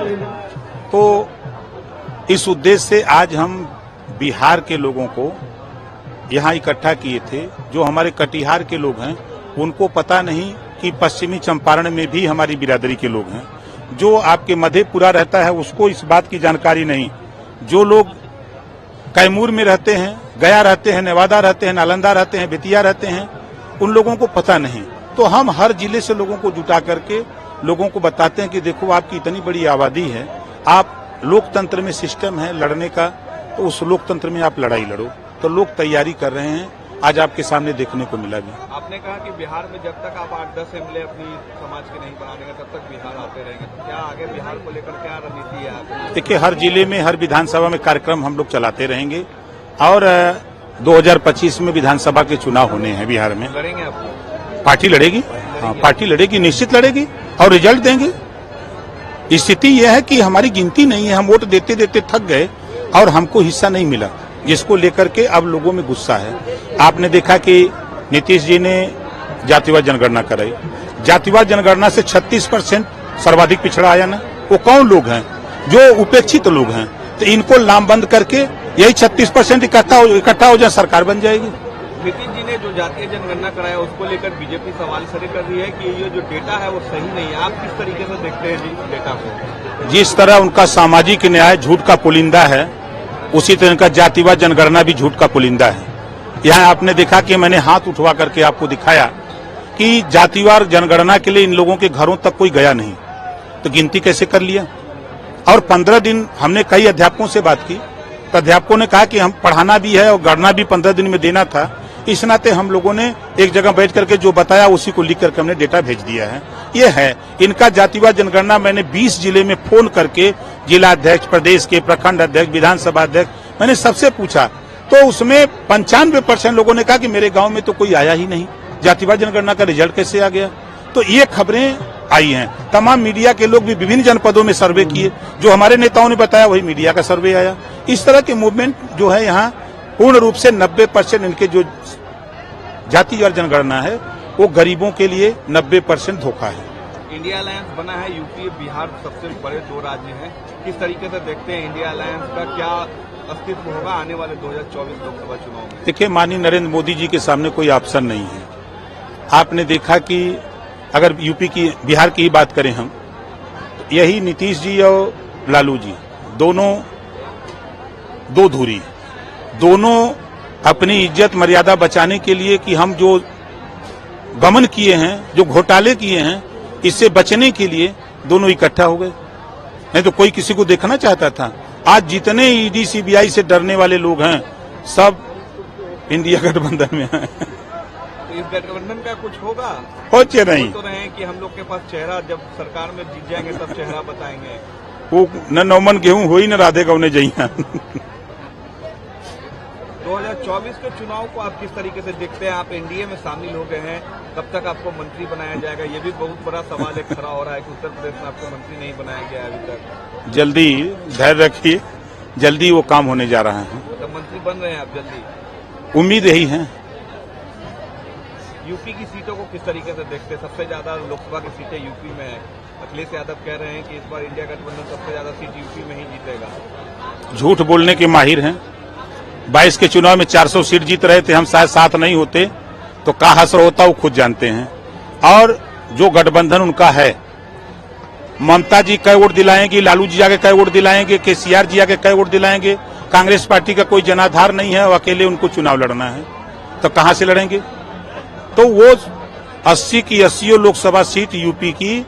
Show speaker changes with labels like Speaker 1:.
Speaker 1: तो इस उद्देश्य से आज हम बिहार के लोगों को यहाँ इकट्ठा किए थे। जो हमारे कटिहार के लोग हैं उनको पता नहीं कि पश्चिमी चंपारण में भी हमारी बिरादरी के लोग हैं। जो आपके मधेपुरा रहता है उसको इस बात की जानकारी नहीं। जो लोग कैमूर में रहते हैं, गया रहते हैं, नेवादा रहते हैं, नालंदा रहते हैं, बेतिया रहते हैं, उन लोगों को पता नहीं। तो हम हर जिले से लोगों को जुटा करके लोगों को बताते हैं कि देखो आपकी इतनी बड़ी आबादी है, आप लोकतंत्र में सिस्टम है लड़ने का, तो उस लोकतंत्र में आप लड़ाई लड़ो। तो लोग तैयारी कर रहे हैं, आज आपके सामने देखने को मिला भी।
Speaker 2: आपने कहा कि बिहार में जब तक आप 8-10 एमएलए अपनी समाज के नहीं बना देंगे तब तक बिहार आते रहेंगे। तो क्या आगे बिहार को लेकर क्या रणनीति है आपकी?
Speaker 1: देखिए, हर जिले में हर विधानसभा में कार्यक्रम हम लोग चलाते रहेंगे और 2025 में विधानसभा के चुनाव होने हैं बिहार में।
Speaker 2: लड़ेंगे आप?
Speaker 1: पार्टी लड़ेगी, हाँ पार्टी लड़ेगी, निश्चित लड़ेगी और रिजल्ट देंगे। स्थिति यह है कि हमारी गिनती नहीं है, हम वोट देते देते थक गए और हमको हिस्सा नहीं मिला, जिसको लेकर के अब लोगों में गुस्सा है। आपने देखा कि नीतीश जी ने जातिवाद जनगणना कराई। जातिवाद जनगणना से 36% सर्वाधिक पिछड़ा आया ना। वो कौन लोग हैं? जो उपेक्षित लोग हैं। तो इनको लामबंद करके यही 36% इकट्ठा हो जाए, सरकार बन जाएगी।
Speaker 2: नीतीश जी ने जो जातीय जनगणना कराया उसको लेकर बीजेपी सवाल खड़े कर रही है कि ये जो डेटा है वो सही नहीं है। आप किस तरीके से देखते हैं इस डेटा को?
Speaker 1: जिस तरह उनका सामाजिक न्याय झूठ का पुलिंदा है, उसी तरह का जातिवाद जनगणना भी झूठ का पुलिंदा है। यहाँ आपने देखा कि मैंने हाथ उठवा करके आपको दिखाया कि जातिवाद जनगणना के लिए इन लोगों के घरों तक कोई गया नहीं, तो गिनती कैसे कर लिया? और 15 दिन हमने कई अध्यापकों से बात की, तो अध्यापकों ने कहा कि हम पढ़ाना भी है और गणना भी 15 दिन में देना था। इस नाते हम लोगों ने एक जगह बैठ करके जो बताया उसी को लिख करके हमने डेटा भेज दिया है। ये है इनका जातिवाद जनगणना। मैंने 20 जिले में फोन करके जिला अध्यक्ष, प्रदेश के प्रखंड अध्यक्ष, विधानसभा अध्यक्ष, मैंने सबसे पूछा, तो उसमें 95% लोगों ने कहा कि मेरे गांव में तो कोई आया ही नहीं, जातिवाद जनगणना का रिजल्ट कैसे आ गया? तो ये खबरें आई हैं। तमाम मीडिया के लोग भी विभिन्न जनपदों में सर्वे किए, जो हमारे नेताओं ने बताया वही मीडिया का सर्वे आया। इस तरह के मूवमेंट जो है यहाँ पूर्ण रूप से 90% इनके जो जातिवाद जनगणना है वो गरीबों के लिए 90% धोखा है।
Speaker 2: इंडिया अलायंस बना है, यूपी बिहार सबसे बड़े 2 राज्य हैं। किस तरीके से देखते हैं इंडिया अलायंस का क्या अस्तित्व होगा आने वाले 2024 लोकसभा चुनाव में?
Speaker 1: देखिए, माननीय नरेंद्र मोदी जी के सामने कोई ऑप्शन नहीं है। आपने देखा कि अगर यूपी की, बिहार की ही बात करें हम, तो यही नीतीश जी और लालू जी दोनों दो धुरी, दोनों अपनी इज्जत मर्यादा बचाने के लिए कि हम जो गमन किए हैं, जो घोटाले किए हैं, इससे बचने के लिए दोनों इकट्ठा हो गए। नहीं तो कोई किसी को देखना चाहता था। आज जितने ईडी सीबीआई से डरने वाले लोग हैं सब इंडिया गठबंधन में हैं।
Speaker 2: तो इस गठबंधन का कुछ होगा?
Speaker 1: कुछ नहीं।
Speaker 2: तो रहे कि हम लोग के पास चेहरा, जब सरकार में जीत जाएंगे तब चेहरा बताएंगे।
Speaker 1: वो न नौमन गेहूं हो ही न राधे गौने जइया।
Speaker 2: 2024 के चुनाव को आप किस तरीके से देखते हैं? आप एनडीए में शामिल हो गए हैं, कब तक आपको मंत्री बनाया जाएगा? ये भी बहुत बड़ा सवाल एक खड़ा हो रहा है कि उत्तर प्रदेश में आपको मंत्री नहीं बनाया गया अभी तक।
Speaker 1: जल्दी धैर्य रखिए, जल्दी वो काम होने जा रहा है।
Speaker 2: तो मंत्री बन रहे हैं आप जल्दी?
Speaker 1: उम्मीद यही है।
Speaker 2: यूपी की सीटों को किस तरीके से देखते हैं? सबसे ज्यादा लोकसभा की सीटें यूपी में है। अखिलेश यादव कह रहे हैं कि इस बार इंडिया गठबंधन सबसे ज्यादा सीट यूपी में ही जीतेगा।
Speaker 1: झूठ बोलने के माहिर हैं। 22 के चुनाव में 400 सीट जीत रहे थे, हम शायद साथ नहीं होते तो क्या हसर होता वो खुद जानते हैं। और जो गठबंधन उनका है, ममता जी कई वोट दिलाएंगी, लालू जी आगे कई वोट दिलाएंगे, केसीआर जी आगे कई वोट दिलाएंगे। कांग्रेस पार्टी का कोई जनाधार नहीं है, अकेले उनको चुनाव लड़ना है, तो कहां से लड़ेंगे? तो वो 80 की 80 लोकसभा सीट यूपी की